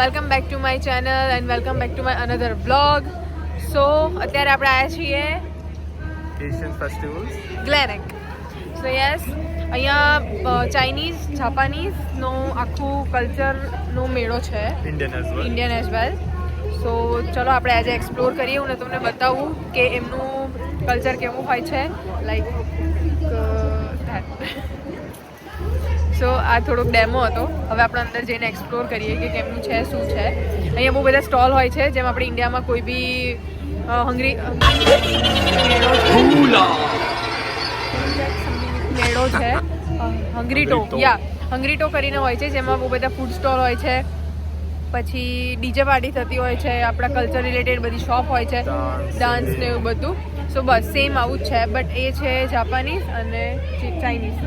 Welcome back to my channel and welcome back to my another vlog. So અત્યારે આપણે આવ્યા છીએ Asian festivals ગ્લેનેક. સો યસ, અહીંયા ચાઇનીઝ જાપાનીઝનો આખું કલ્ચરનો મેળો છે, ઇન્ડિયન એઝ વેલ. સો ચલો આપણે આજે એક્સપ્લોર કરીએ. હું તમને બતાવું કે એમનું કલ્ચર કેવું હોય છે, લાઈક સો આ થોડોક ડેમો હતો. હવે આપણે અંદર જઈને એક્સપ્લોર કરીએ કે કેમનું છે, શું છે. અહીંયા બહુ બધા સ્ટોલ હોય છે, જેમ આપણે ઇન્ડિયામાં કોઈ બી મેળો છે, હંગ્રીટો કરીને હોય છે, જેમાં બહુ બધા ફૂડ સ્ટોલ હોય છે, પછી ડીજે પાર્ટી થતી હોય છે, આપણા કલ્ચર રિલેટેડ બધી શોપ હોય છે, ડાન્સ ને એવું બધું. સો બસ સેમ આવું જ છે, બટ એ છે જાપાનીઝ અને ચાઇનીઝ,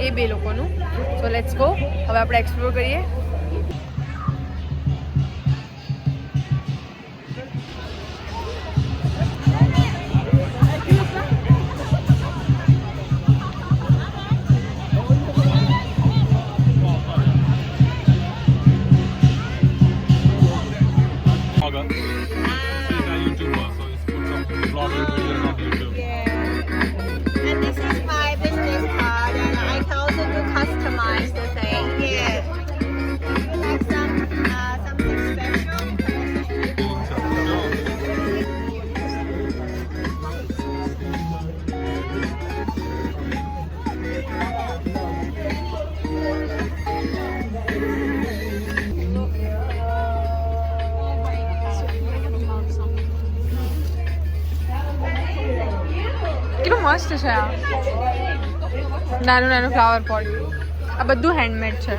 એ બે લોકોનું. સો લેટ્સ ગો, હવે આપણે એક્સપ્લોર કરીએ. કેટલું મસ્ત છે આ નાનું નાનું ફ્લાવર પોટ. આ બધું હેન્ડમેડ છે.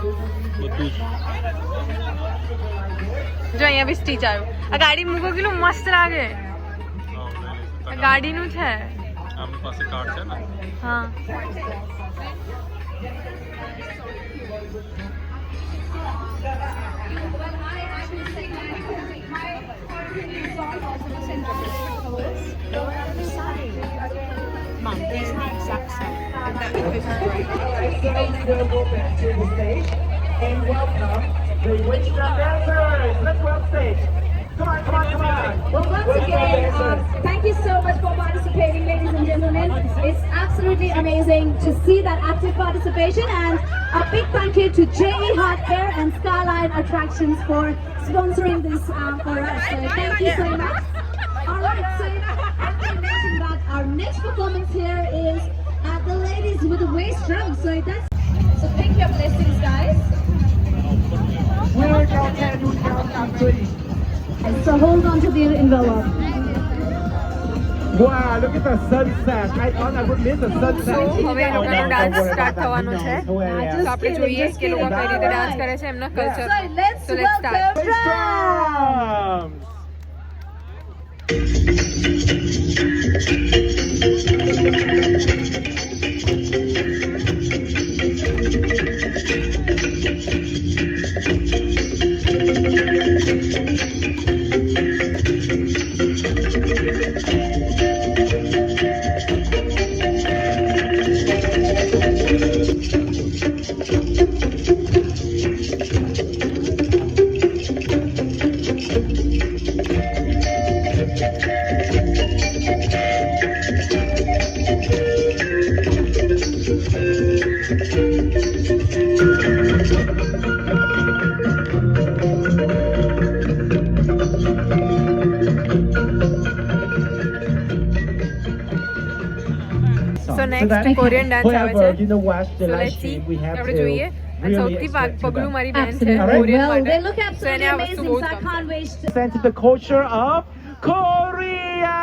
જો અહીંયા બી સ્ટીચ આવ્યું. આ ગાડી મૂકો, કેટલું મસ્ત લાગે. આ ગાડીનું છે. આપણી પાસે કાર્ડ છે ને? હા. And welcome the Witchcraft dancers. Let's go up stage. Come on, come on, come on. Well, once again, thank you so much for participating, ladies and gentlemen. It's absolutely amazing to see that active participation, and a big thank you to JE Hot Air and Skyline Attractions for sponsoring this for us. So thank you so much. All right, so I can mention that our next performance here is the ladies with the waist drum. So thank you for blessings, guys. We'll count 10, you count down 3. So hold on to the envelope. Wow, look at the sunset. I thought I would miss the sunset. So હવે એ લોકોનો dance start થવાનો છે. તો આપણે જોઈએ કે લોકો કઈ રીતે ડાન્સ કરે છે, એમના culture. So let's start. Drums! So next Korean dance આવે છે. You know, watch the So live let's see. stream. We have આપણે to જોઈએ. અને really સૌથી expect પગલું that. મારી બેન છે Absolutely. કોરિયન Well, માટે. they look So absolutely એને આ વસ્તુ amazing, બહુ so જ I ગમશે. can't wait to Represent the culture of Korea.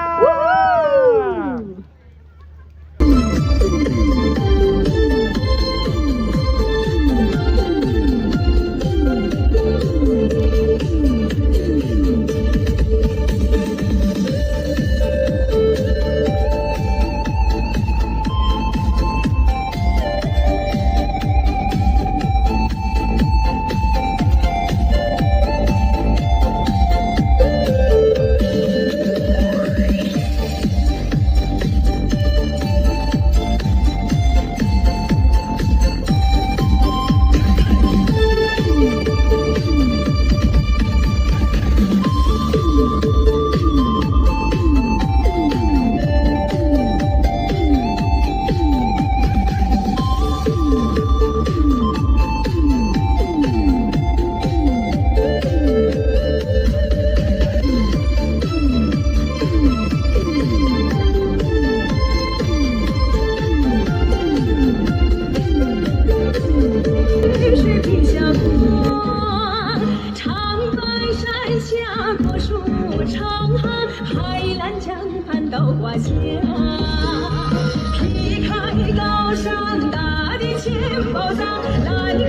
长大的钱包上，蓝河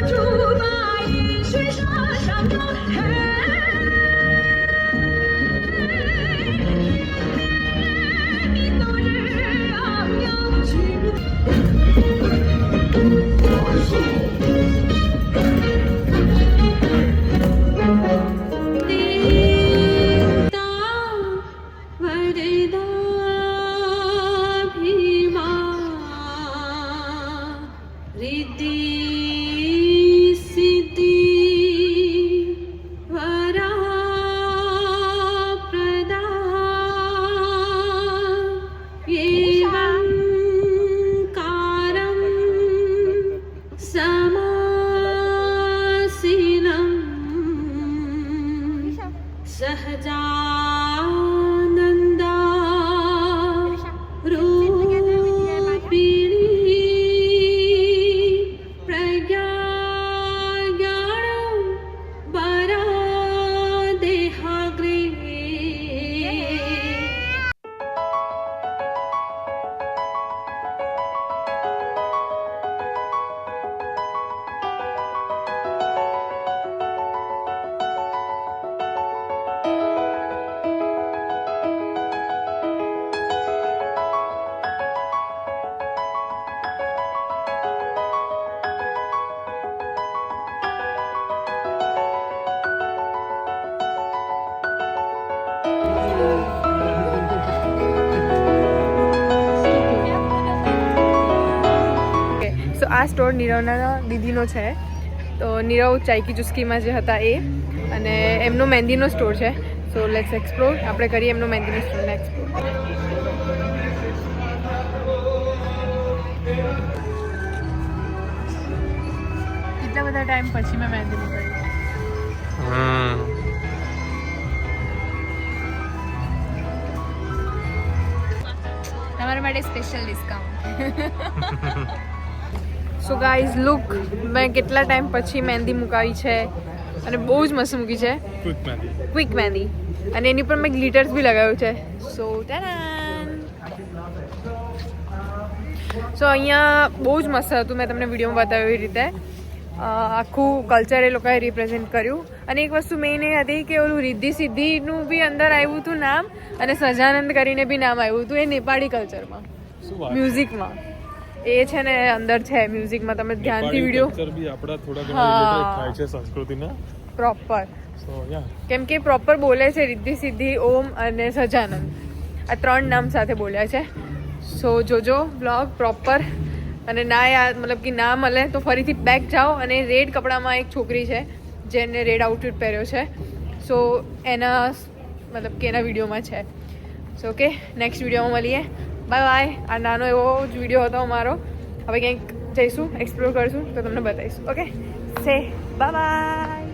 竹马饮水沙上高。你冬日昂扬去。આ store નીરવના દીદીનો છે. તો નીરવ ચાયકી ચુસ્કીમાં જે હતા એ, અને એમનો મહેંદીનો સ્ટોર છે. So let's explore. આપણે કરીએ એમનો મહેંદીનો સ્ટોરને એક્સપ્લોર. કેટલા બધા ટાઈમ પછી મેં મહેંદી મૂકાઈ. તમારા માટે special discount. So guys look, મેં કેટલા ટાઈમ પછી મહેંદી મુકાવી છે અને બહુ જ મસ્ત મૂકી છે. ક્વિક મહેંદી, અને એની પર મેં ગ્લિટર્સ બી લગાવ્યું છે. સો અહીંયા બહુ જ મસ્ત હતું. મેં તમને વિડીયોમાં બતાવ્યું એવી રીતે આખું કલ્ચર એ લોકોએ રિપ્રેઝેન્ટ કર્યું. અને એક વસ્તુ મેઇન એ હતી કે ઓલું રિદ્ધિ સિદ્ધિનું બી અંદર આવ્યું હતું નામ, અને સજાનંદ કરીને બી નામ આવ્યું હતું. એ નેપાળી કલ્ચરમાં, મ્યુઝિકમાં એ છે ને અંદર છે. મ્યુઝિકમાં તમે ધ્યાનથી વિડીયો સંસ્કૃતિના પ્રોપર, કેમ કે પ્રોપર બોલે છે રિદ્ધિ સિદ્ધિ, ઓમ અને સજાનંદ. આ 3 નામ સાથે બોલ્યા છે. સો જોજો બ્લોગ પ્રોપર. અને ના યાદ મતલબ કે ના મળે તો ફરીથી બેક જાઓ. અને રેડ કપડામાં એક છોકરી છે જેને રેડ આઉટફિટ પહેર્યો છે. સો એના મતલબ કે એના વિડીયોમાં છે. સો ઓકે, નેક્સ્ટ વિડીયોમાં મળીએ. Bye bye. આ નાનો એવો જ વિડીયો હતો અમારો. હવે ક્યાંક જઈશું, એક્સપ્લોર કરીશું તો તમને બતાવીશું. ઓકે, સે બાય બાય.